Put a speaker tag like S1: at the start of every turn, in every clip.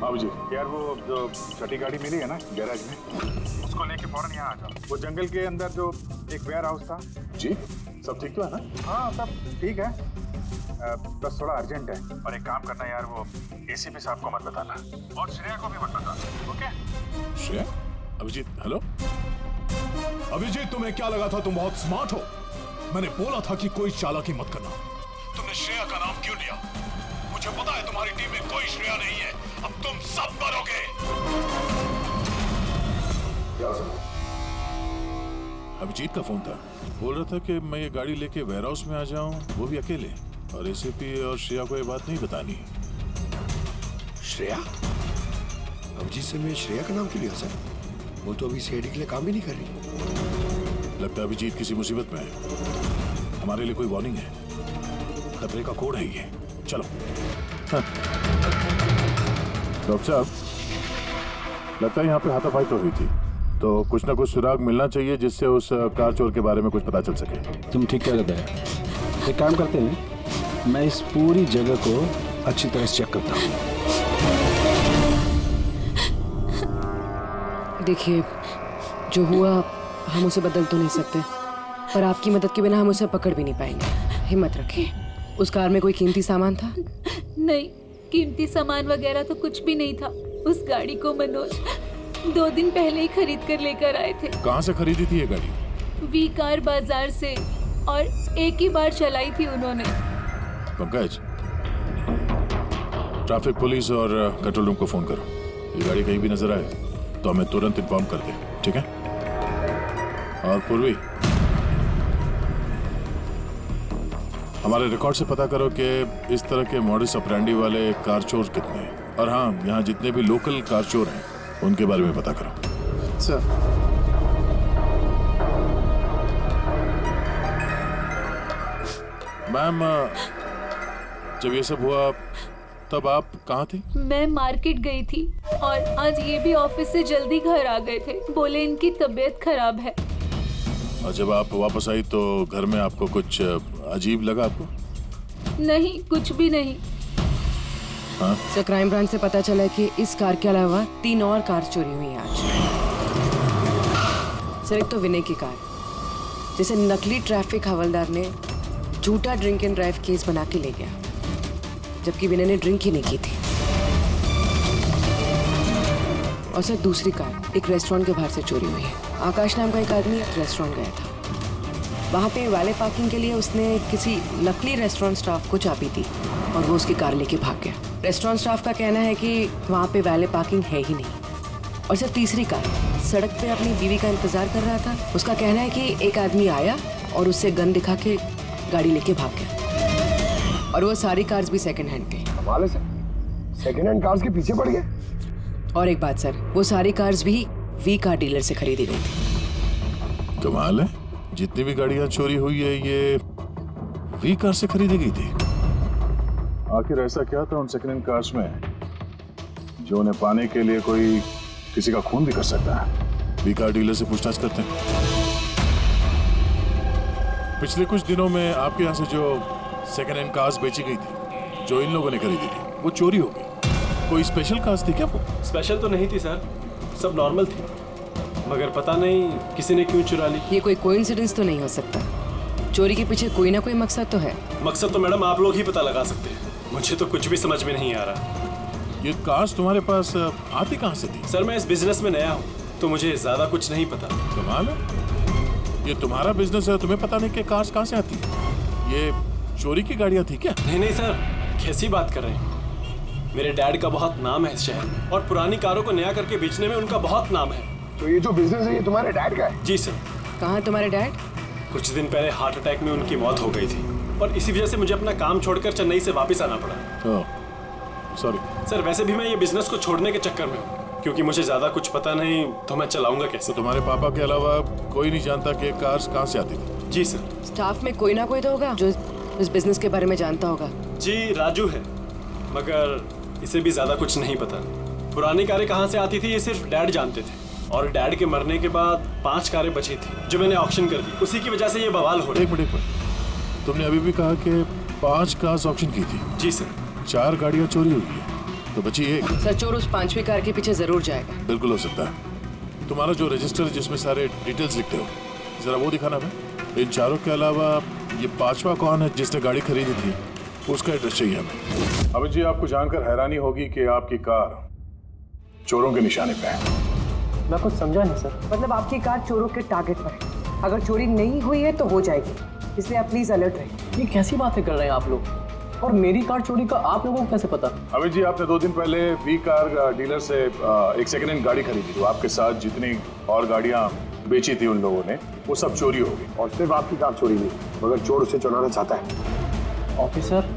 S1: हाँ जी यार, वो जो छठी गाड़ी मिली है ना गैराज में, उसको लेके फौरन यहाँ आ जाओ। वो जंगल के अंदर जो एक वेयर हाउस था। जी सब ठीक तो है ना? हाँ सब ठीक है, बस थोड़ा अर्जेंट है। और एक काम करना यार, वो एसीपी साहब को मत बताना और श्रेया को भी मत बताना, ओके?
S2: श्रेया? अभिजीत, हेलो अभिजीत, तुम्हें क्या लगा था तुम बहुत स्मार्ट हो? मैंने बोला था कि कोई चालाकी मत करना। तुमने श्रेया का नाम क्यों लिया? मुझे पता है तुम्हारी टीम में कोई श्रेया नहीं है। अब तुम सब मरोगे। अभिजीत का फोन था, बोल रहा था कि मैं ये गाड़ी लेके वेयर हाउस में आ जाऊं, वो भी अकेले, और एसीपी और श्रेया को ये बात नहीं बतानी।
S3: श्रेया? अभिजीत से मैं श्रेया का नाम क्यों लिया सर? वो तो अभी सीआईडी के लिए काम भी नहीं कर रही।
S2: लगता है अभिजीत किसी मुसीबत में है। हमारे लिए कोई वार्निंग है, खतरे का कोड है ये। चलो। हाँ। डॉक्टर साहब, लगता है यहाँ पे हाथापाई तो हुई थी, तो कुछ ना कुछ सुराग मिलना चाहिए जिससे उस कार चोर के बारे में कुछ पता चल सके।
S4: तुम ठीक कह रहे हैं। एक काम करते हैं, मैं इस पूरी जगह को अच्छी तरह से चेक करता हूँ।
S5: देखिए, जो हुआ हम उसे बदल तो नहीं सकते, पर आपकी मदद के बिना हम उसे पकड़ भी नहीं पाएंगे। हिम्मत रखिए। उस कार में कोई कीमती सामान था?
S6: नहीं, कीमती सामान वगैरह तो कुछ भी नहीं था। उस गाड़ी को मनोज 2 दिन पहले ही खरीद कर लेकर आए थे।
S2: कहाँ से खरीदी थी ये गाड़ी?
S6: वी कार बाजार से, और एक ही बार चलाई थी उन्होंने।
S2: पंकज, ट्रैफिक पुलिस और कंट्रोल रूम को फोन करो। ये गाड़ी कहीं भी नजर आए तो हमें तुरंत इन्फॉर्म कर दे, ठीक है? और पूर्वी, हमारे रिकॉर्ड से पता करो कि इस तरह के मॉडस ऑपरेंडी वाले कार चोर कितने हैं। और हाँ, यहाँ जितने भी लोकल कार चोर हैं उनके बारे में पता करो।
S1: सर
S2: मैम, जब ये सब हुआ तब आप कहाँ थी?
S6: मैं मार्केट गई थी और आज ये भी ऑफिस से जल्दी घर आ गए थे। बोले इनकी तबीयत खराब है।
S2: और जब आप वापस आई तो घर में आपको कुछ अजीब लगा आपको?
S6: नहीं, कुछ भी नहीं।
S2: हाँ?
S5: सर, क्राइम ब्रांच से पता चला कि इस कार के अलावा 3 और कार चोरी हुई है आज। सर, एक तो विनय की कार, जिसे नकली ट्रैफिक हवलदार ने झूठा ड्रिंक एंड ड्राइव केस बना के ले गया, जबकि विनय ने ड्रिंक ही नहीं की थी। और सर, दूसरी कार एक रेस्टोरेंट के बाहर से चोरी हुई है। आकाश नाम का एक आदमी रेस्टोरेंट गया था, वहाँ पे वैले पार्किंग के लिए उसने किसी नकली रेस्टोरेंट स्टाफ को चाबी दी और वो उसकी कार लेके भाग गया। रेस्टोरेंट स्टाफ का कहना है कि वहाँ पे वैले पार्किंग है ही नहीं। और सर, तीसरी कार सड़क पे अपनी बीवी का इंतजार कर रहा था। उसका कहना है कि एक आदमी आया और उससे गन दिखा के गाड़ी लेके भाग गया। और वो सारी कार्स भी सेकंड हैंड थी।
S3: कमाल है सर, सेकंड हैंड कार्स के पीछे पड़ गए।
S5: और एक बात सर, वो सारी कार्स भी वी कार डीलर से खरीदी गई थी।
S2: कमाल है, जितनी भी गाड़ियां चोरी हुई है ये वी कार से खरीदी गई थी।
S1: आखिर ऐसा क्या था उन सेकंड हैंड कार्स में जो उन्हें पाने के लिए कोई किसी का खून भी कर सकता है?
S2: वी कार डीलर से पूछताछ करते हैं। पिछले कुछ दिनों में आपके यहाँ से जो सेकंड हैंड कार्स बेची गई थी, जो इन लोगों ने खरीदी थी, वो चोरी हो गई। कोई स्पेशल कार्स थी क्या वो?
S4: स्पेशल तो नहीं थी सर, सब नॉर्मल थी, मगर पता नहीं किसी ने क्यों चुरा ली।
S5: ये कोई कोइंसिडेंस तो नहीं हो सकता। चोरी के पीछे कोई ना कोई मकसद तो है।
S4: मकसद तो मैडम आप लोग ही पता लगा सकते हैं, मुझे तो कुछ भी समझ में नहीं आ रहा।
S2: ये कार्स तुम्हारे पास आती कहाँ से थी?
S4: सर, मैं इस बिजनेस में नया हूँ तो मुझे ज्यादा कुछ नहीं पता।
S2: कमाल है, ये तुम्हारा बिजनेस है, तुम्हें पता नहीं कि कार्स कहाँ से आती है? ये चोरी की गाड़ियाँ थी क्या?
S4: नहीं नहीं सर, कैसी बात कर रहे हैं? मेरे डैड का बहुत नाम है इस शहर, और पुरानी कारों को नया करके बेचने में उनका बहुत नाम है।
S3: तो ये जो बिजनेस है ये तुम्हारे डैड का है?
S4: जी सर।
S5: कहाँ है तुम्हारे डैड?
S4: कुछ दिन पहले हार्ट अटैक में उनकी मौत हो गई थी और इसी वजह से मुझे अपना काम छोड़कर चेन्नई से वापस आना पड़ा।
S2: सॉरी
S4: सर, वैसे भी मैं ये बिजनेस को छोड़ने के चक्कर में हूँ, क्योंकि मुझे ज्यादा कुछ पता नहीं तो मैं चलाऊंगा कैसे।
S2: तो तुम्हारे पापा के अलावा कोई नहीं जानता कि कार्स कहाँ से आती थी?
S4: जी सर।
S5: स्टाफ में कोई ना कोई तो होगा जो इस बिजनेस के बारे में जानता होगा।
S4: जी, राजू है, मगर इसे भी ज्यादा कुछ नहीं पता। पुरानी कारें कहाँ से आती थी ये सिर्फ डैड जानते थे, और डैड के मरने के बाद 5 कारें बची थी जो मैंने ऑक्शन कर दी। उसी की वजह से ये बवाल हो रहा है।
S2: एक मिनट, तुमने अभी भी कहा कि 5 कार्स ऑक्शन की थी।
S4: जी सर।
S2: 4 गाड़ियाँ चोरी हुई है। तो बची एक।
S5: सर चोर उस 5वीं कार के पीछे जरूर जाएगा।
S2: बिल्कुल हो सकता है। तुम्हारा जो रजिस्टर जिसमें सारे डिटेल्स लिखते हो, जरा वो दिखाना मैं। इन चारों के अलावा ये 5वां कौन है जिसने गाड़ी खरीदी थी, उसका एड्रेस चाहिए हमें।
S1: अभी जी आपको जानकर हैरानी होगी कि आपकी कार चोरों के निशाने पे है।
S4: मैं कुछ समझा नहीं सर।
S5: मतलब आपकी कार चोरों के टारगेट पर है। अगर चोरी नहीं हुई है तो हो जाएगी, इसलिए आप प्लीज अलर्ट रहिए।
S4: ये कैसी बातें कर रहे हैं आप लोग? और मेरी कार चोरी का आप लोगों को कैसे पता?
S1: अभी जी आपने 2 दिन पहले वी कार डीलर से एक सेकेंड हैंड गाड़ी खरीदी थी। आपके साथ जितनी और गाड़ियां बेची थी उन लोगों ने, वो सब चोरी हो गई।
S3: और सिर्फ आपकी कार चोरी नहीं, मगर चोर उसे चुराना चाहता है।
S4: ऑफिसर,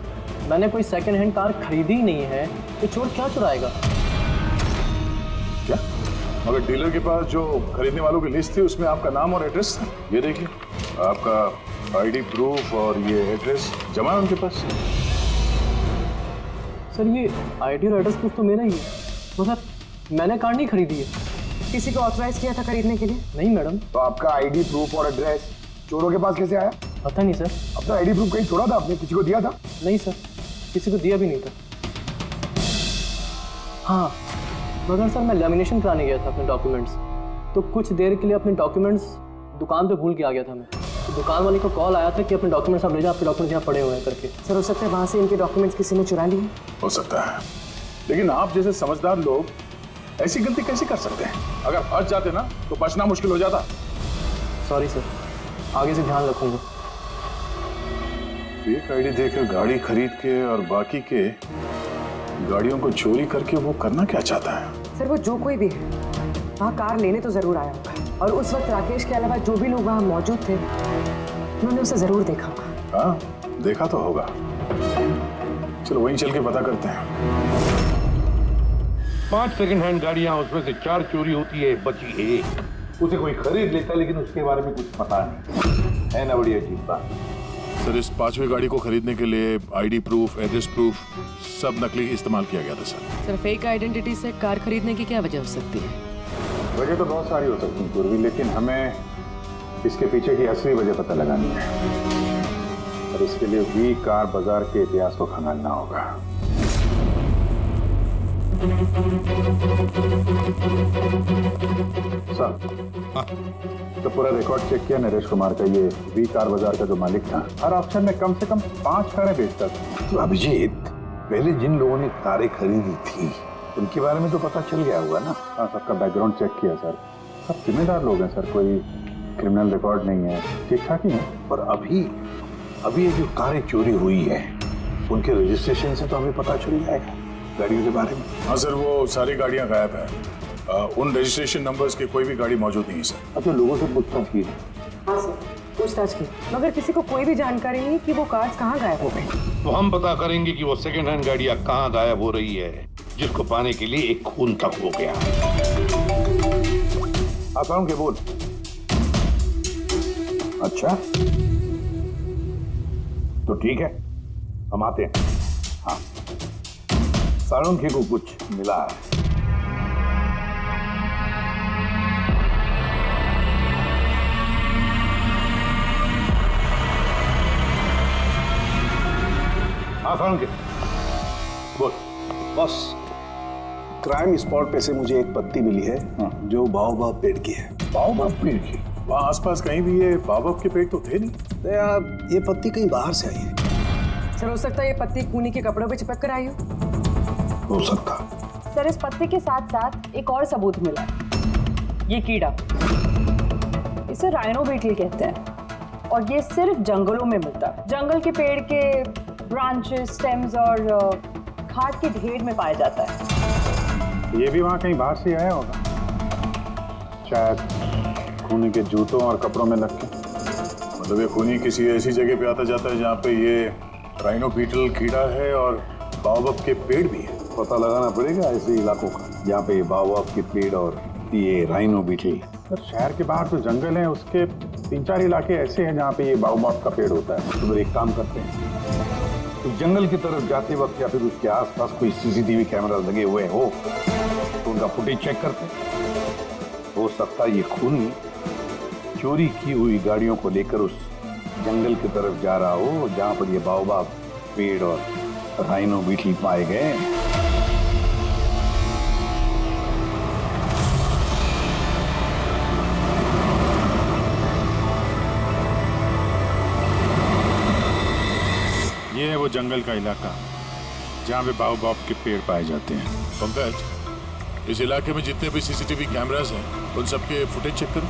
S4: मैंने कोई सेकंड हैंड कार खरीदी ही नहीं है, तो चोर क्या चुराएगा?
S1: क्या? मगर डीलर के पास जो खरीदने वालों की लिस्ट थी उसमें आपका नाम और एड्रेस था। ये देखिए, आपका आईडी प्रूफ और ये एड्रेस जमा है उनके पास।
S4: सर ये आईडी और एड्रेस प्रूफ तो मेरा ही है, मगर मैंने कार नहीं खरीदी है।
S5: किसी को ऑथराइज किया था खरीदने के लिए?
S4: नहीं मैडम।
S3: तो आपका आईडी प्रूफ और एड्रेस चोरों के पास कैसे आया?
S4: पता नहीं सर।
S3: अपना आईडी प्रूफ कहीं छोड़ा था आपने? किसी को दिया था?
S4: नहीं सर, किसी को दिया भी नहीं था। हाँ, मगर सर मैं लेमिनेशन कराने गया था अपने डॉक्यूमेंट्स, तो कुछ देर के लिए अपने डॉक्यूमेंट्स दुकान पे भूल के आ गया था मैं। तो दुकान वाले को कॉल आया था कि अपने डॉक्यूमेंट्स आप ले जाओ, आपके डॉक्यूमेंट्स यहाँ पड़े हुए हैं करके।
S5: सर हो सकता है वहाँ से इनके डॉक्यूमेंट्स किसी ने चुरा लिए।
S1: हो सकता है, लेकिन आप जैसे समझदार लोग ऐसी गलती कैसे कर सकते हैं? अगर फंस जाते ना तो बचना मुश्किल हो जाता।
S4: सॉरी सर, आगे से ध्यान रखूंगा।
S1: फेक आईडी देकर गाड़ी खरीद के और बाकी के गाड़ियों को चोरी करके वो करना क्या चाहता है?
S5: सर वो जो कोई भी है वहाँ कार लेने तो जरूर आया होगा, और उस वक्त राकेश के अलावा जो भी लोग वहाँ मौजूद थे उन्होंने उसे जरूर देखा होगा।
S1: हाँ, देखा तो होगा। चलो वहीं चल के पता करते हैं।
S7: 5 सेकंड हैंड गाड़ियां, उसमें से 4 चोरी होती है, बची एक। उसे कोई खरीद लेता लेकिन उसके बारे में कुछ पता नहीं है। ना बड़ी अजीब बात।
S2: सर इस 5वीं गाड़ी को खरीदने के लिए आईडी प्रूफ, एड्रेस प्रूफ सब नकली इस्तेमाल किया गया था सर।
S5: सर फेक आइडेंटिटी से कार खरीदने की क्या वजह हो सकती है?
S1: वजह तो बहुत सारी हो सकती है पूर्वी, लेकिन हमें इसके पीछे की असली वजह पता लगानी है, और इसके लिए वी कार बाजार के इतिहास को खंगालना होगा। सर, तो पूरा रिकॉर्ड चेक किया नरेश कुमार का। ये वी कार बाजार का जो मालिक था, हर ऑप्शन में कम से कम 5 कारें बेचता था।
S7: तो अभिजीत, पहले जिन लोगों ने कारें खरीदी थी उनके बारे में तो पता चल गया होगा ना?
S1: हाँ, सबका बैकग्राउंड चेक किया सर। सब जिम्मेदार लोग हैं सर, कोई क्रिमिनल रिकॉर्ड नहीं है, ठीक ठाक ही है।
S7: पर अभी ये जो कारें चोरी हुई है उनके रजिस्ट्रेशन से तो हमें पता चल जाएगा गाड़ियों के बारे में।
S1: हाँ सर, वो सारी गाड़ियां गायब हैं। उन रजिस्ट्रेशन नंबर्स की कोई भी गाड़ी मौजूद नहीं है सर।
S7: अब तो लोगों से पूछताछ की।
S5: हाँ सर, पूछताछ की, मगर किसी को कोई भी जानकारी नहीं कि वो कार्स कहाँ गायब हो गए।
S7: तो हम पता करेंगे कि वो सेकंड हैंड गाड़ियां कहाँ गायब हो रही है, जिसको पाने के लिए एक खून तक हो गया।
S1: आता हूँ, बोल।
S7: अच्छा, तो ठीक है, हम आते हैं। हाँ, साळुंखे को कुछ मिला है। हाँ साळुंखे, बोल।
S3: बस क्राइम स्पॉट पे से मुझे एक पत्ती मिली है जो बाओबाब पेड़ की है।
S1: बाओबाब पेड़ की? वहाँ आसपास कहीं भी ये बाओबाब के पेड़ तो थे नहीं।
S3: तो यार ये पत्ती कहीं बाहर से आई है।
S5: सर हो सकता है ये पत्ती कूनी के कपड़ों पे चिपक कर आई
S7: हो सकता।
S8: सर इस पत्ते के साथ साथ एक और सबूत मिला, ये कीड़ा, इसे राइनो बीटल कहते हैं, और ये सिर्फ जंगलों में मिलता है। जंगल के पेड़ के ब्रांचेस, स्टेम्स और खाद के ढेर में पाया जाता है।
S1: ये भी वहाँ कहीं बाहर से आया होगा, शायद खूनी के जूतों और कपड़ों में लग के। मतलब ये खूनी किसी ऐसी जगह पे आता जाता है जहाँ पे ये राइनो बीटल कीड़ा है और बाओबाब के पेड़ भी है।
S7: पता लगाना पड़ेगा ऐसे इलाकों का जहाँ पे बाओबाब के पेड़ और ये राइनो बीटल।
S1: सर शहर के बाहर जो जंगल है उसके 3-4 इलाके ऐसे हैं जहाँ पे ये बाओबाब का पेड़ होता है।
S7: तो फिर एक काम करते हैं, तो जंगल की तरफ जाते वक्त या फिर उसके आसपास कोई सीसीटीवी कैमरा लगे हुए हो तो उनका फुटेज चेक करते हैं। हो सकता है ये खूनी चोरी की हुई गाड़ियों को लेकर उस जंगल की तरफ जा रहा हो जहाँ पर ये बाओबाब पेड़ और राइनो बीटल पाए गए।
S1: जंगल का इलाका जहाँ पे बाओबाब के पेड़ पाए जाते हैं।
S2: पंकज, इस इलाके में जितने भी सीसीटीवी कैमरास हैं उन सबके फुटेज चेक करो।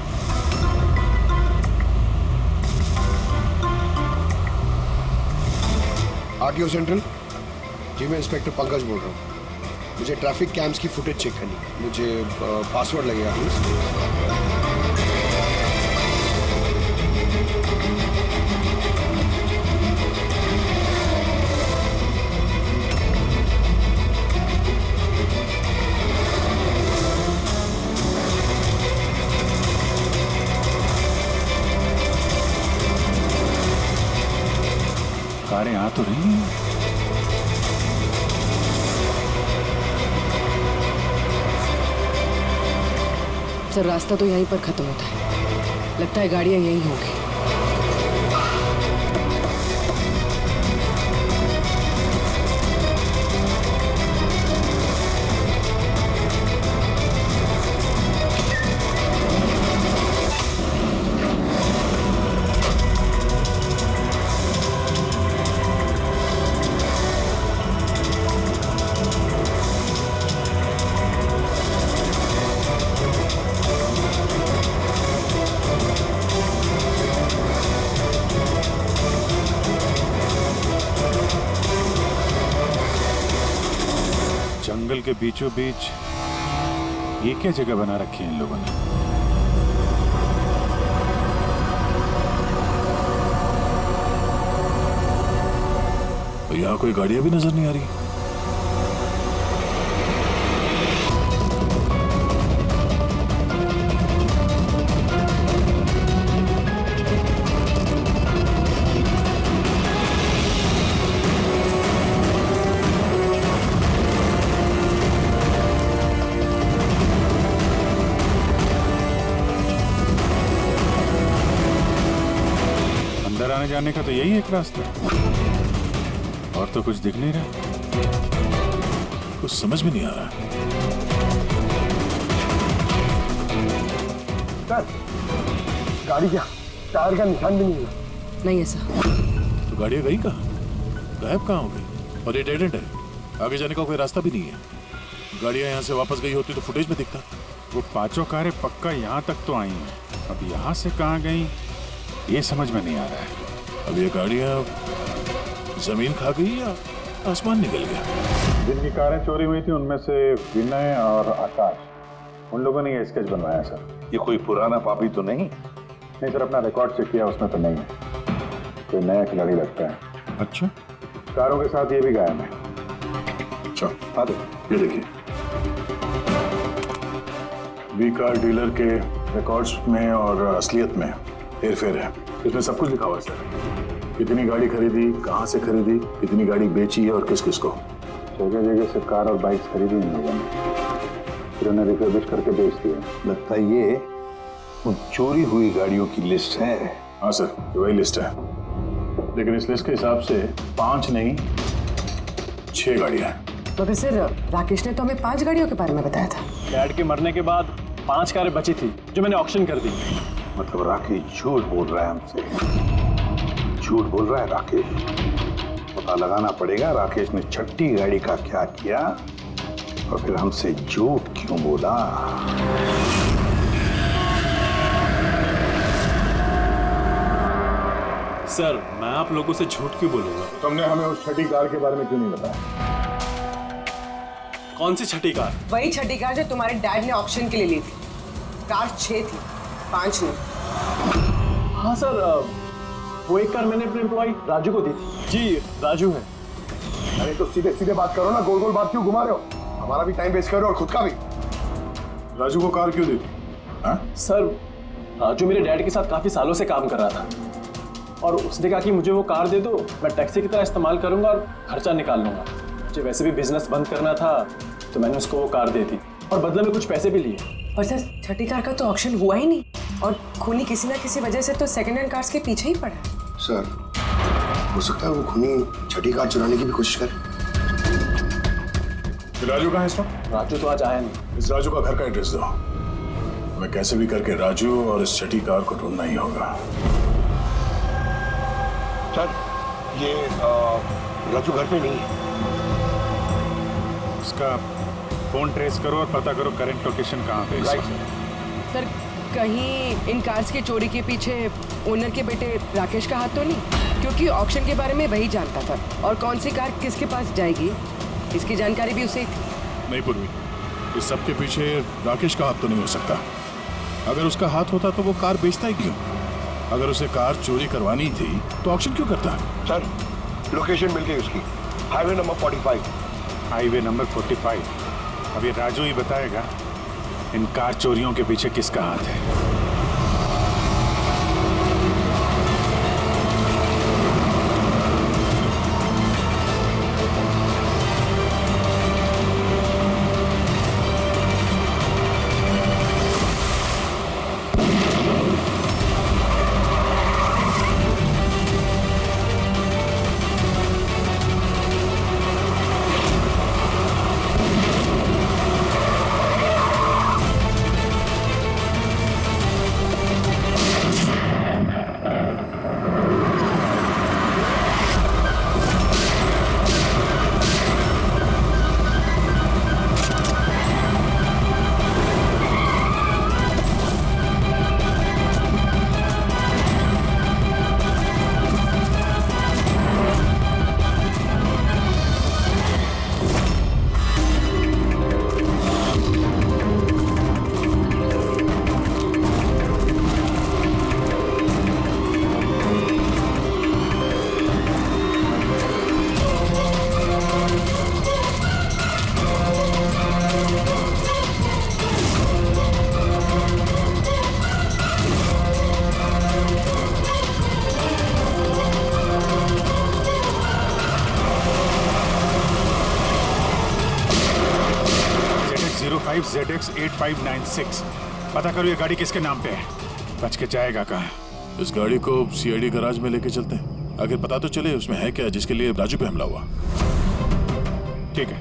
S3: आरटीओ सेंट्रल जी, मैं इंस्पेक्टर पंकज बोल रहा हूँ। मुझे ट्रैफिक कैम्स की फुटेज चेक करनी है। मुझे पासवर्ड लगेगा प्लीज।
S1: कारें आ तो रही हैं।
S5: सर रास्ता तो यहीं पर खत्म होता है, लगता है गाड़ियां यहीं होंगी।
S1: जंगल के बीचों बीच ये क्या जगह बना रखी है इन लोगों ने?
S2: यहाँ कोई गाड़ियां भी नजर नहीं आ रही।
S1: अंदर आने जाने का तो यही एक रास्ता है, और तो कुछ दिख नहीं रहा।
S2: कुछ समझ में नहीं आ रहा।
S3: सर, गाड़ी क्या टायर का निशान भी नहीं है।
S5: नहीं ऐसा।
S2: तो गाड़ियां गई कहाँ? गायब कहाँ हो गई? और ये डेड एंड है, आगे जाने का कोई रास्ता भी नहीं है। गाड़ियां यहाँ से वापस गई होती तो फुटेज में दिखता।
S1: वो पांचों कारें पक्का यहाँ तक तो आई हैं, अब यहाँ से कहाँ गई ये समझ में नहीं आ रहा है।
S2: अब ये गाड़ियां जमीन खा गई या आसमान निकल गया?
S1: जिनकी कारें चोरी हुई थी उनमें से विनय और आकाश, उन लोगों ने ये स्केच बनवाया सर।
S7: ये कोई पुराना पापी तो नहीं?
S1: नहीं सर, अपना रिकॉर्ड चेक किया, उसमें तो नहीं है। कोई नया खिलाड़ी लगता है।
S7: अच्छा,
S1: कारों के साथ ये भी गायब है।
S2: अच्छा,
S1: हाँ दे,
S2: ये देखिए, वी कार डीलर के रिकॉर्ड्स में और असलियत में हेरफेर है। इसमें सब कुछ लिखा हुआ है सर, कितनी गाड़ी खरीदी, कहाँ से खरीदी, कितनी गाड़ी बेची है और किस किस को।
S1: जगह जगह से कार और बाइक्स खरीदी इन लोगों ने, फिर उन्हें रिफर्बिश करके बेच दिया।
S7: लगता है ये उन चोरी हुई गाड़ियों की लिस्ट है।
S2: हाँ सर, ये वही लिस्ट है, लेकिन इस लिस्ट के हिसाब से 5 नहीं 6 गाड़ियां हैं।
S5: मगर सर राकेश ने तो हमें 5 गाड़ियों के बारे में बताया था।
S4: डैड के मरने के बाद 5 कारें बची थी जो मैंने ऑक्शन कर दी।
S7: मतलब राकेश झूठ बोल रहा है हमसे, झूठ बोल रहा है राकेश। पता लगाना पड़ेगा राकेश ने छठी गाड़ी का क्या किया और फिर हमसे झूठ क्यों बोला।
S4: सर, मैं आप लोगों से झूठ क्यों बोलूंगा?
S2: तुमने हमें उस छठी कार के बारे में क्यों नहीं बताया?
S4: कौन सी छठी कार?
S5: वही छठी कार जो तुम्हारे डैड ने ऑक्शन के लिए ली थी। कार 6 थी, 5 नहीं।
S4: हाँ सर, वो एक कार मैंने अपने एम्प्लॉय राजू को दी थी। जी, राजू है।
S3: अरे तो सीधे सीधे बात करो ना, गोल गोल बात क्यों घुमा रहे हो? हमारा भी टाइम वेस्ट कर रहे हो और खुद का भी।
S2: राजू को कार क्यों दी थी? हाँ?
S4: सर, राजू मेरे डैड के साथ काफी सालों से काम कर रहा था और उसने कहा कि मुझे वो कार दे दो, मैं टैक्सी की तरह इस्तेमाल करूंगा और खर्चा निकाल लूंगा। मुझे वैसे भी बिजनेस बंद करना था तो मैंने उसको वो कार दे दी और बदले में कुछ पैसे भी लिए।
S5: और सर छठी कार का तो ऑक्शन हुआ ही नहीं और खूनी किसी ना किसी वजह से तो सेकंड हैंड कार्स के पीछे ही पड़ा है।
S3: सर, हो सकता है वो खूनी छठी कार चुराने की भी कोशिश करे।
S2: राजू कहाँ है इस वक्त?
S4: राजू तो आज आया नहीं।
S2: इस राजू का घर का एड्रेस दो, हमें कैसे भी करके राजू और इस छठी कार को ढूंढना ही होगा।
S7: सर, ये
S3: राजू घर पे नहीं है।
S1: उसका फोन ट्रेस करो और पता करो करंट लोकेशन कहाँ पे है इस
S3: राइट
S1: वक्त।
S5: सर कहीं इन कार्स की चोरी के पीछे ओनर के बेटे राकेश का हाथ तो नहीं? क्योंकि ऑक्शन के बारे में वही जानता था और कौन सी कार किसके पास जाएगी इसकी जानकारी भी उसे थी।
S2: नहीं पूर्वी, इस सब के पीछे राकेश का हाथ तो नहीं हो सकता। अगर उसका हाथ होता तो वो कार बेचता ही क्यों? अगर उसे कार चोरी करवानी थी तो ऑक्शन क्यों करता?
S3: सर लोकेशन मिल गई उसकी, हाईवे नंबर 45।
S1: Highway number 45। अब ये राजू ही बताएगा इन कार चोरियों के पीछे किसका हाथ है। ZX8596। पता करो ये गाड़ी किसके नाम पे है। बच के जाएगा कहाँ?
S2: इस गाड़ी को सीआईडी गैराज में लेके चलते हैं। आखिर पता तो चले उसमें है क्या जिसके लिए राजू पे हमला हुआ।
S1: ठीक है।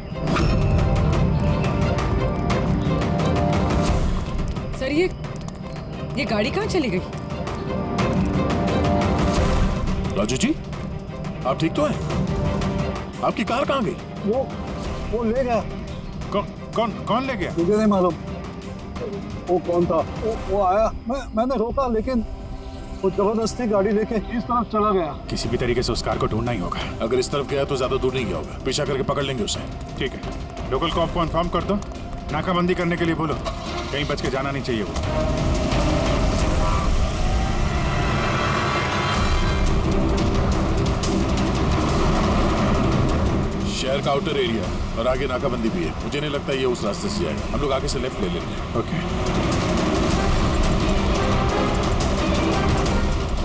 S5: सर ये गाड़ी कहाँ चली गई?
S2: राजू जी, आप ठीक तो हैं? आपकी कार कहाँ गई?
S7: वो ले गया।
S1: कौन ले गया?
S7: मुझे नहीं मालूम वो कौन था। वो आया, मैंने रोका लेकिन वो जबरदस्ती गाड़ी लेके इस तरफ चला गया।
S1: किसी भी तरीके से उस कार को ढूंढना ही होगा।
S2: अगर इस तरफ गया तो ज्यादा दूर नहीं गया होगा, पीछा करके पकड़ लेंगे उसे।
S1: ठीक है, लोकल कॉप को इन्फॉर्म कर दो, नाकाबंदी करने के लिए बोलो। कहीं बच के जाना नहीं चाहिए वो।
S2: शहर का आउटर एरिया और आगे नाकाबंदी भी है। मुझे नहीं लगता ये उस रास्ते से जाएगा। हम लोग आगे से लेफ्ट ले लेंगे।
S1: ओके।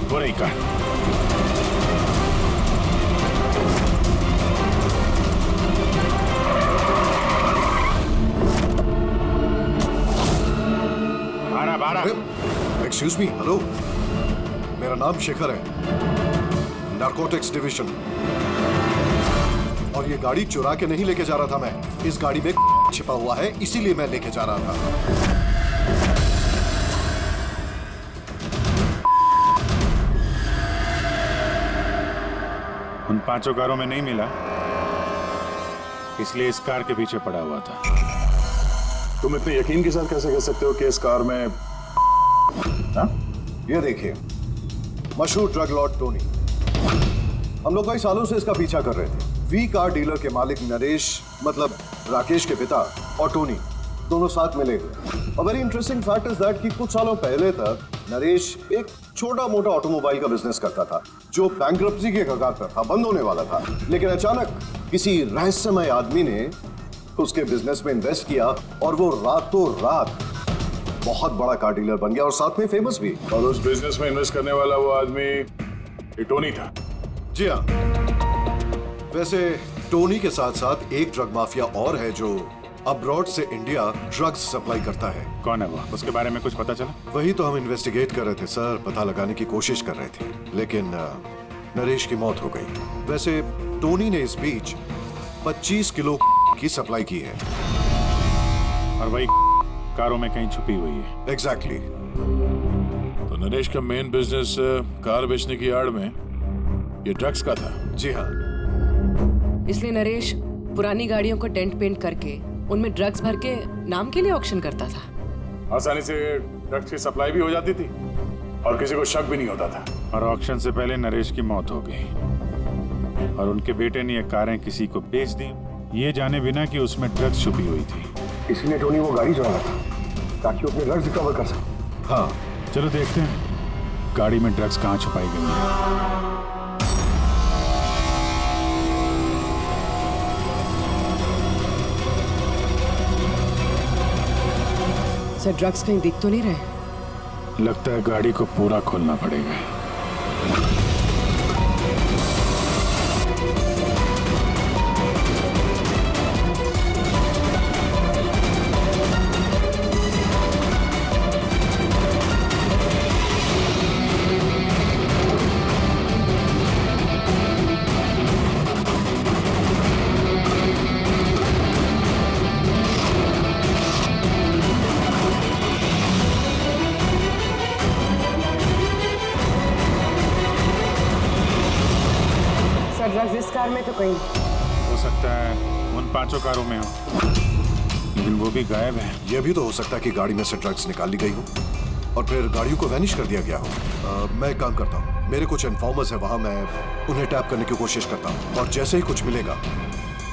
S1: वो रही कार। बारह।
S9: एक्सक्यूज मी, हेलो, मेरा नाम शेखर है, नारकोटिक्स डिवीजन। और ये गाड़ी चुरा के नहीं लेके जा रहा था मैं, इस गाड़ी में छिपा हुआ है, इसीलिए मैं लेके जा रहा था।
S1: उन 5 कारों में नहीं मिला, इसलिए इस कार के पीछे पड़ा हुआ था।
S10: तुम इतने यकीन के साथ कैसे कह सकते हो कि इस कार में?
S9: हाँ? ये देखिए, मशहूर ड्रग लॉर्ड टोनी, हम लोग कई सालों से इसका पीछा कर रहे थे। वी कार डीलर के मालिक नरेश, मतलब राकेश के पिता, और टोनी दोनों साथ मिले हुए। और very interesting fact is that कि कुछ सालों पहले तक नरेश एक छोटा मोटा ऑटोमोबाइल का बिजनेस करता था जो बैंक्रप्सी के कगार पर था, बंद होने वाला था। लेकिन अचानक किसी रहस्यमय आदमी ने उसके बिजनेस में इन्वेस्ट किया और वो रातों रात बहुत बड़ा कार डीलर बन गया और साथ में फेमस भी।
S10: और उस बिजनेस में इन्वेस्ट करने वाला वो आदमी ये टोनी था।
S9: जी हाँ, वैसे टोनी के साथ साथ एक ड्रग माफिया और है जो अब्रॉड से इंडिया ड्रग्स सप्लाई करता है।
S1: कौन है वो? उसके बारे में कुछ पता चला?
S9: वही तो हम इन्वेस्टिगेट कर रहे थे सर, पता लगाने की कोशिश कर रहे थे, लेकिन नरेश की मौत हो गई। वैसे टोनी ने इस बीच 25 किलो की सप्लाई की है
S1: और वही कारों में कहीं छुपी हुई है।
S9: एग्जैक्टली।
S2: तो नरेश का मेन बिजनेस कार बेचने की आड़ में ये ड्रग्स का था।
S9: जी हाँ।
S5: इसलिए नरेश पुरानी गाड़ियों को डेंट पेंट करके उनमें ड्रग्स भर के नाम के लिए ऑक्शन करता था।
S10: आसानी से ड्रग्स की सप्लाई भी हो जाती थी और किसी को शक भी नहीं होता था।
S1: और ऑक्शन से पहले नरेश की मौत हो गई और उनके बेटे ने ये कारें किसी को बेच दी, ये जाने बिना कि उसमें ड्रग्स छुपी हुई थी।
S9: इसीलिए टोनी वो गाड़ी चला था ताकि वो अपने ड्रग्स रिकवर कर सके।
S1: हाँ, चलो देखते हैं गाड़ी में ड्रग्स कहाँ छुपाई गई हैं।
S5: सर ड्रग्स कहीं दिख तो नहीं रहे?
S1: लगता है गाड़ी को पूरा खोलना पड़ेगा।
S5: ड्रग्स इस कार में तो कहीं
S1: हो सकता है उन 5 कारों में हो, लेकिन वो भी गायब है।
S9: यह भी तो हो सकता है कि गाड़ी में से ड्रग्स निकाल ली गई हो और फिर गाड़ियों को वैनिश कर दिया गया हो। मैं एक काम करता हूँ, मेरे कुछ इन्फॉर्मर्स हैं वहाँ, मैं उन्हें टैप करने की कोशिश करता हूँ और जैसे ही कुछ मिलेगा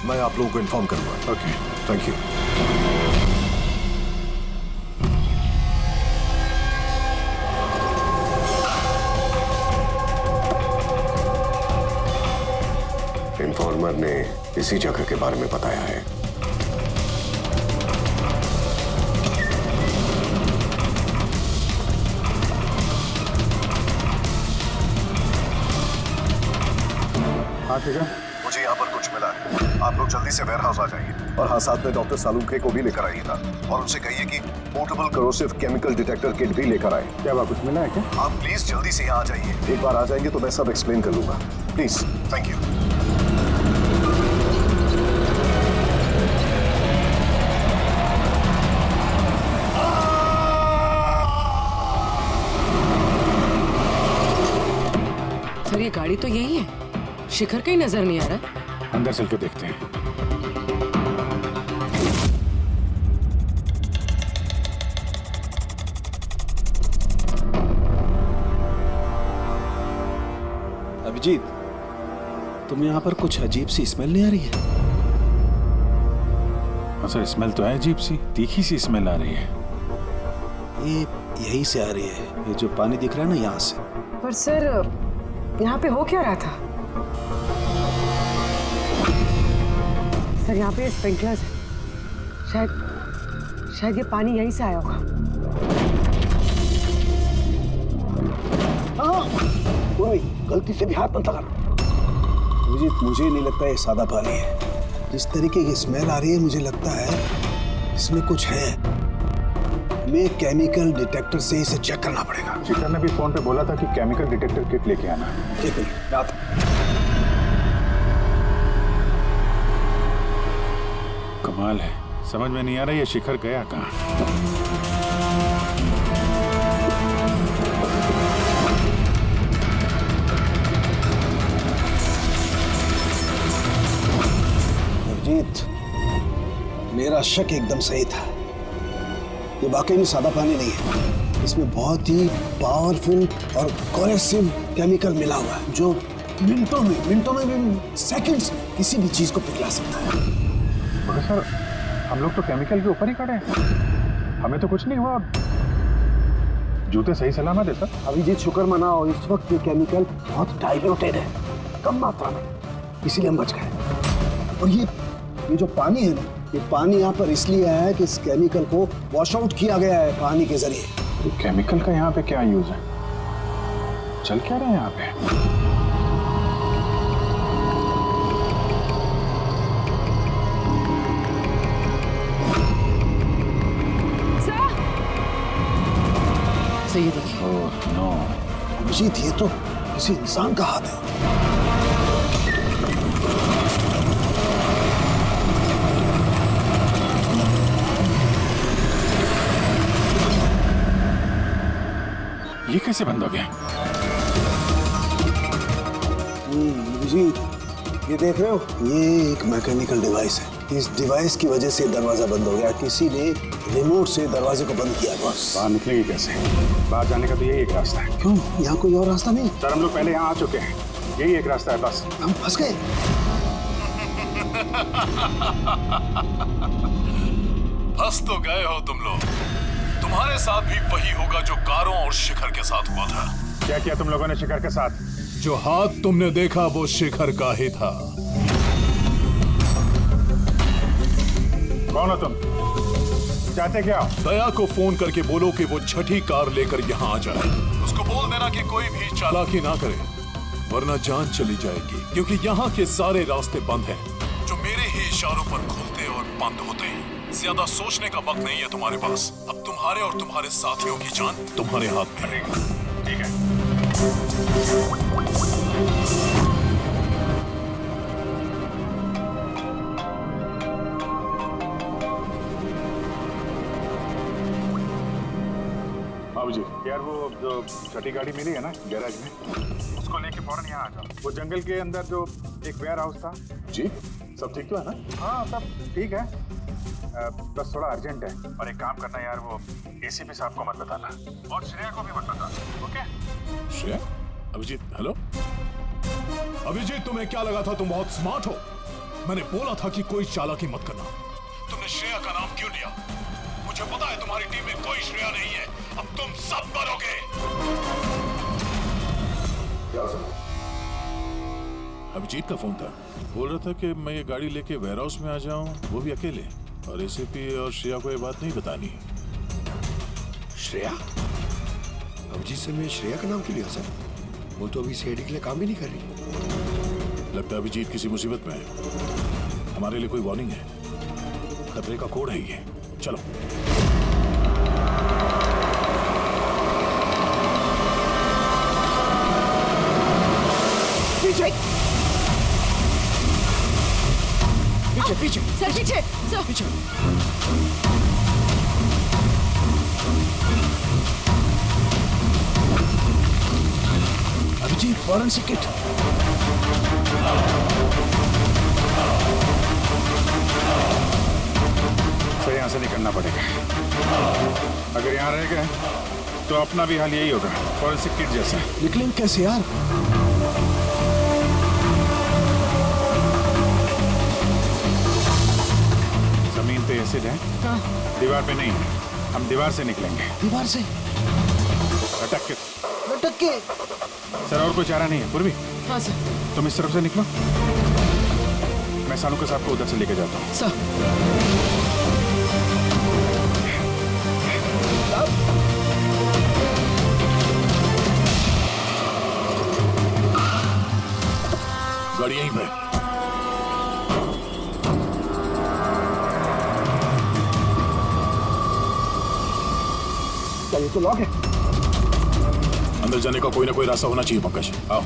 S9: मैं आप लोगों को इन्फॉर्म करूँगा।
S1: Okay,
S9: thank you. इन्फॉर्मर ने इसी जगह के बारे में बताया है।
S1: हाँ ठीक है,
S9: मुझे यहाँ पर कुछ मिला है। आप लोग जल्दी से वेयर हाउस आ जाइए और हाँ, साथ में डॉक्टर सालुंखे को भी लेकर आइएगा और उनसे कहिए कि portable corrosive chemical detector kit भी लेकर आए।
S1: क्या बात, कुछ मिला है क्या?
S9: आप प्लीज जल्दी से यहाँ आ जाइए। एक बार आ जाएंगे तो मैं सब एक्सप्लेन कर लूंगा। Please, thank you.
S5: सर ये गाड़ी तो यही है, शिखर कहीं नजर नहीं आ रहा।
S1: अंदर चल के देखते हैं।
S11: अभिजीत, तुम्हें यहाँ पर कुछ अजीब सी स्मेल नहीं आ रही है?
S1: सर स्मेल तो है अजीब सी, तीखी सी स्मेल आ रही है।
S11: ये यहीं से आ रही है, ये जो पानी दिख रहा है ना यहाँ से।
S5: पर सर यहाँ पे हो क्या रहा था? सर यहाँ पे स्प्रिंकलर्स है, शायद ये पानी यहीं से आया होगा।
S11: कोई गलती से भी हाथ मत लगा। अभिजीत, मुझे नहीं लगता ये सादा पानी है। जिस तरीके की स्मेल आ रही है मुझे लगता है इसमें कुछ है। हमें केमिकल डिटेक्टर से इसे चेक करना पड़ेगा।
S1: शिखर ने भी फोन पे बोला था कि केमिकल डिटेक्टर किट लेके आना।
S11: एक मिनट, रात
S1: कमाल है, समझ में नहीं आ रहा ये शिखर गया कहाँ।
S11: अभिजीत, मेरा शक एकदम सही था। ये वाकई में सादा पानी नहीं है, इसमें बहुत ही पावरफुल और कोरेसिव केमिकल मिला हुआ है जो मिनटों में भी, सेकंड्स में किसी भी चीज को पिघला सकता है।
S1: मगर सर हम लोग तो केमिकल के ऊपर ही खड़े हैं, हमें तो कुछ नहीं हुआ। जूते सही सलामत है सर।
S11: अभिजीत शुक्र मनाओ, इस वक्त ये केमिकल बहुत डाइल्यूटेड है, कम मात्रा में, इसीलिए हम बच गए। और ये जो पानी है ना, ये पानी यहाँ पर इसलिए आया है कि इस केमिकल को वॉश आउट किया गया है पानी के जरिए।
S1: केमिकल का यहाँ पे क्या यूज है? चल क्या रहे हैं यहाँ पे?
S5: सही देखिए।
S1: Oh no.
S11: अभिजीत, ये तो किसी इंसान का हाथ है।
S1: ये कैसे बंद हो गया?
S11: अभिजीत, ये देख रहे हो, ये एक मैकेनिकल डिवाइस है। इस डिवाइस की वजह से दरवाजा बंद हो गया। किसी ने रिमोट से दरवाजे को बंद किया बॉस।
S1: बाहर निकलेंगे कैसे? बाहर जाने का तो यही एक रास्ता है।
S11: क्यों, यहाँ कोई और रास्ता नहीं?
S1: सर हम लोग पहले यहाँ आ चुके हैं, यही एक रास्ता है बस।
S11: हम फंस गए।
S2: फंस तो गए हो तुम लोग। तुम्हारे साथ भी वही होगा जो कारों और शिखर के साथ हुआ था।
S1: क्या किया तुम लोगों ने शिखर के साथ?
S2: जो हाथ तुमने देखा वो शिखर का ही था।
S1: कौन हो तुम? चाहते क्या?
S2: दया को फोन करके बोलो कि वो छठी कार लेकर यहाँ आ जाए। उसको बोल देना कि कोई भी चालाकी ना करे, वरना जान चली जाएगी। क्योंकि यहाँ के सारे रास्ते बंद हैं, जो मेरे ही इशारों पर खुलते और बंद होते हैं। ज्यादा सोचने का वक्त नहीं है तुम्हारे पास। अब तुम्हारे और तुम्हारे साथियों की जान तुम्हारे हाथ में है।
S1: ठीक है।
S10: बाबूजी,
S1: यार वो जो छठी गाड़ी मिली है ना गैराज में, उसको लेके फौरन यहाँ आ जाओ। वो जंगल के अंदर जो एक वेयर हाउस था।
S10: जी सब ठीक तो है ना?
S1: हाँ सब ठीक है, बस थोड़ा अर्जेंट है। और एक काम करना यार, वो एसीपी साहब को मत बताना और श्रेया को भी मत बताना, ओके?
S2: श्रेया? अभिजीत, हेलो अभिजीत, तुम्हें क्या लगा था तुम बहुत स्मार्ट हो? मैंने बोला था कि कोई चालाकी मत करना। तुमने श्रेया का नाम क्यों लिया? मुझे पता है तुम्हारी टीम में कोई श्रेया नहीं है। अब तुम सब मरोगे। अभिजीत का फोन था, बोल रहा था कि मैं ये गाड़ी लेके वेयर हाउस में आ जाऊं, वो भी अकेले। और एसीपी और श्रेया को ये बात नहीं बतानी।
S3: श्रेया? अभिजीत से मैं श्रेया का नाम क्यों लिया सर? वो तो अभी सीआईडी के लिए काम भी नहीं कर रही।
S2: लगता है अभिजीत किसी मुसीबत में है। हमारे लिए कोई वार्निंग है, खतरे का कोड है ये। चलो।
S5: पीछे पीछे पीछे सर, पीछे सर, पीछे।
S11: Abhijit, forensic kit.
S1: तो यहाँ से निकलना पड़ेगा। अगर यहाँ रह गए तो अपना भी हाल यही होगा, फॉरेंसिक किट जैसा।
S11: निकलेंगे कैसे यार?
S1: जमीन पे एसिड है, दीवार पे नहीं। हम दीवार से निकलेंगे।
S11: दीवार से?
S1: लटक के।
S11: लटक के?
S1: सर और कोई चारा नहीं है। पूर्वी,
S5: हाँ सर।
S1: तुम इस तरफ से निकलो, मैं सानू के साथ को उधर से लेके जाता हूँ।
S5: सर।
S2: गाड़ी यहीं पे।
S11: क्या ये तो लॉक है?
S2: अंदर जाने का कोई ना कोई रास्ता होना चाहिए पंकज। आओ।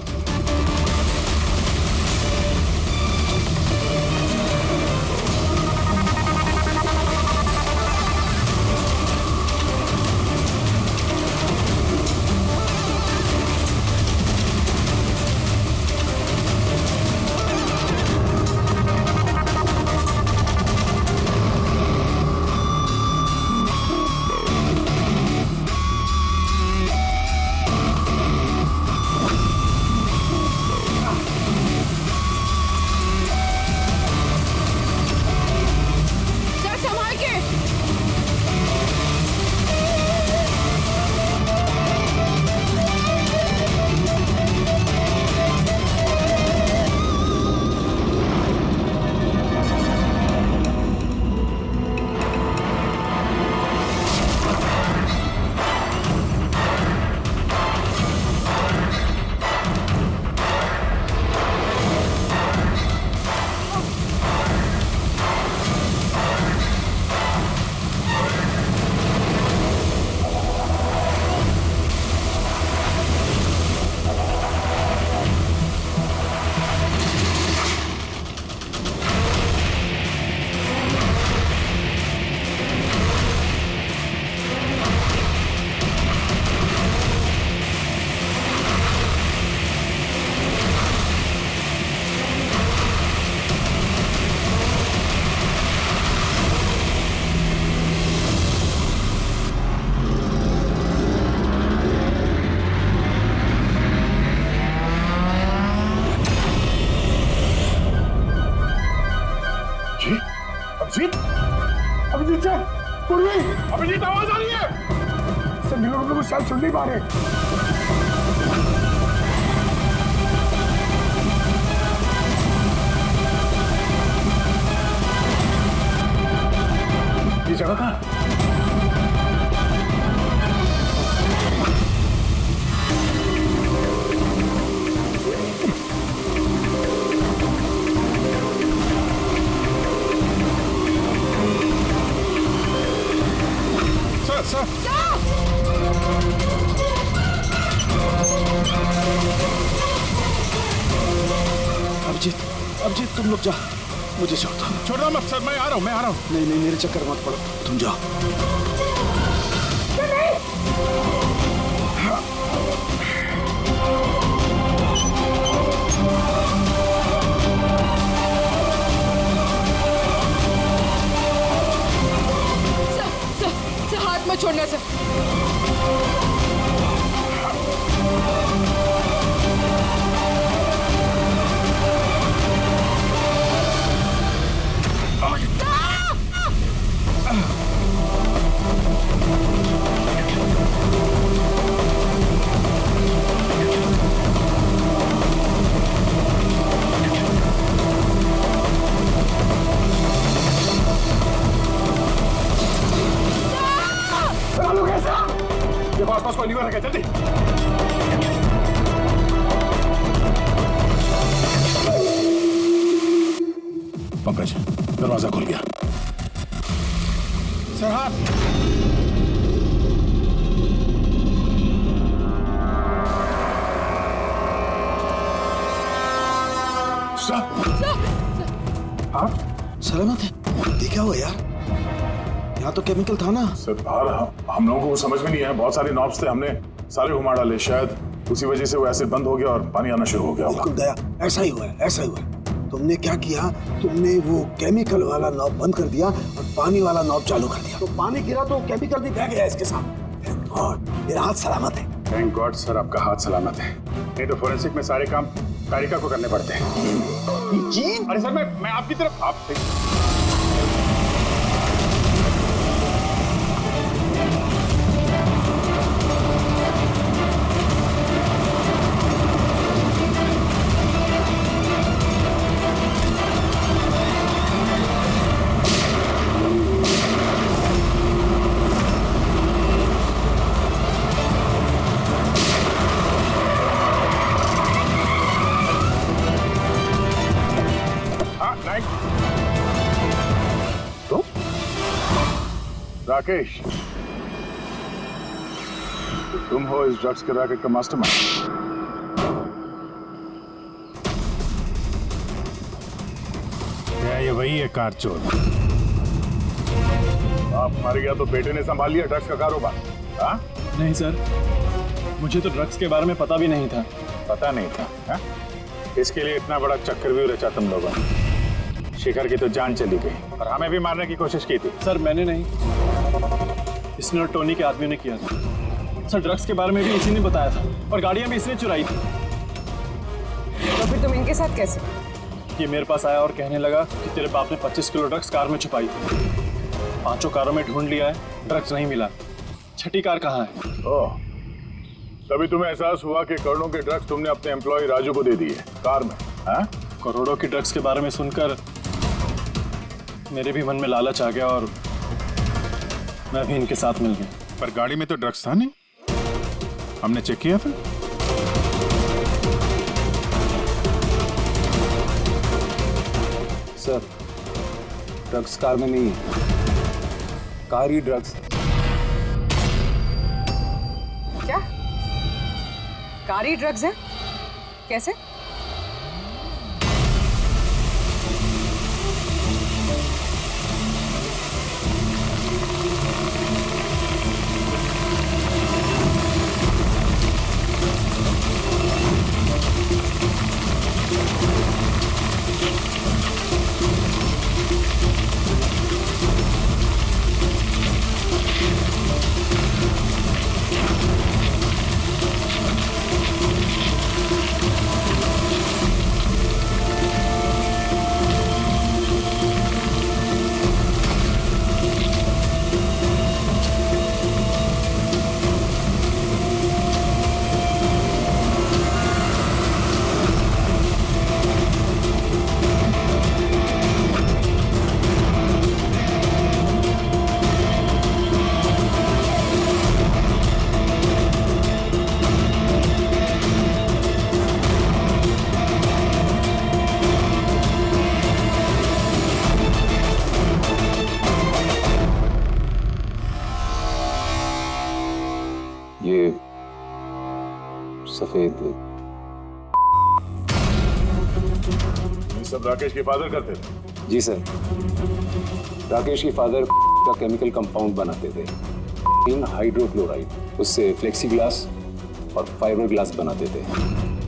S10: अभिजीत आवाज आ रही है।
S3: सभी लोग कुछ शायद सुन नहीं पा रहे।
S10: ये जगह कहाँ है?
S11: अभिजीत तुम लोग जा, मुझे छोड़ दो।
S10: छोड़ दो मत सर, मैं आ रहा हूँ।
S11: नहीं नहीं, मेरे चक्कर मत पड़ो, तुम जाओ।
S5: सर हाथ मत छोड़ना सर।
S10: देखो आसपास कोई लीवर है क्या? जल्दी।
S2: पंकज, दरवाजा खुल गया।
S10: सर हाँ।
S11: हाँ सलामत है? ये क्या हुआ यार? यहाँ तो केमिकल था ना।
S10: सर बाहर हम लोगों को समझ में नहीं आया, बहुत सारे नॉब्स थे, हमने सारे घुमा डाले, शायद उसी वजह से वो एसिड बंद हो गया और पानी आना शुरू हो गया होगा।
S11: बिल्कुल दया, ऐसा ही हुआ है, ऐसा ही हुआ है। तुमने क्या किया? तुमने वो केमिकल वाला नॉब बंद कर दिया और पानी वाला नॉब चालू कर दिया, तो पानी गिरा तो केमिकल भी बह गया इसके साथ। थैंक गॉड, मेरा हाथ सलामत है।
S10: थैंक गॉड सर, आपका हाथ सलामत है, नहीं तो फोरेंसिक में सारे काम कारिका को करने पड़ते हैं।
S11: जी
S10: अरे सर मैं आपकी तरफ आप तो राकेश, तो तुम हो इस ड्रग्स के रैकेट का मास्टरमाइंड।
S1: क्या ये वही है कार चोर?
S10: आप मर गया तो बेटे ने संभाल लिया ड्रग्स का कारोबार? हाँ?
S4: नहीं सर, मुझे तो ड्रग्स के बारे में पता भी नहीं था।
S1: पता नहीं था हा? इसके लिए इतना बड़ा चक्कर भी रचा तुम लोगों ने। शिखर की तो जान चली गई और हमें भी मारने की कोशिश की थी।
S4: सर मैंने नहीं, इसने और टोनी के आदमियों ने किया था। सर ड्रग्स के बारे में भी इसी ने बताया था और गाड़ियां भी इसने चुराई थी।
S5: तो फिर तुम इनके साथ कैसे?
S4: ये मेरे पास आया और कहने लगा कि तेरे बाप ने 25 किलो ड्रग्स कार में छुपाई थी। 5 कारों में ढूंढ लिया है, ड्रग्स नहीं मिला। 6ठी कार कहाँ है?
S10: ओह, तभी तुम्हें एहसास हुआ कि करोड़ों के ड्रग्स तुमने अपने एम्प्लॉय राजू को दे दिए कार में। हाँ?
S4: करोड़ों की ड्रग्स के बारे में सुनकर मेरे भी मन में लालच आ गया और मैं भी इनके साथ मिल गया।
S1: पर गाड़ी में तो ड्रग्स था नहीं, हमने चेक किया फिर।
S11: सर ड्रग्स कार में नहीं है, कार ही ड्रग्स।
S5: क्या कार ही ड्रग्स है? कैसे?
S10: सब राकेश के फादर करते थे?
S12: जी सर, राकेश के फादर का केमिकल कंपाउंड बनाते थे, इन हाइड्रोक्लोराइड। उससे फ्लेक्सी ग्लास और फाइबर ग्लास बनाते थे,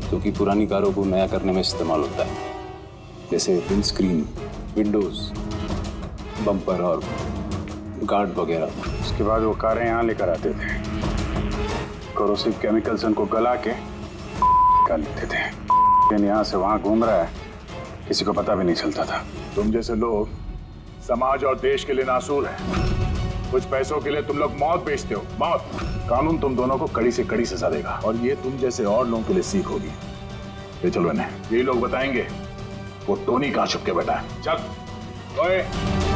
S12: जो कि पुरानी कारों को नया करने में इस्तेमाल होता है, जैसे विंड स्क्रीन, विंडोज, बम्पर और गार्ड वगैरह।
S1: उसके बाद वो कारें यहाँ लेकर आते थे, कोरोसिव केमिकल्स उनको गला के निकाल लेते थे। लेकिन यहाँ से वहाँ घूम रहा है, किसी को पता भी नहीं चलता था।
S10: तुम जैसे लोग समाज और देश के लिए नासूर हैं। कुछ पैसों के लिए तुम लोग मौत बेचते हो, मौत। कानून तुम दोनों को कड़ी से कड़ी सजा देगा, और ये तुम जैसे और लोगों के लिए सीख होगी। ये चलो इन्हें, यही लोग बताएंगे वो टोनी कहाँ छुप के बैठा है। चल ओए।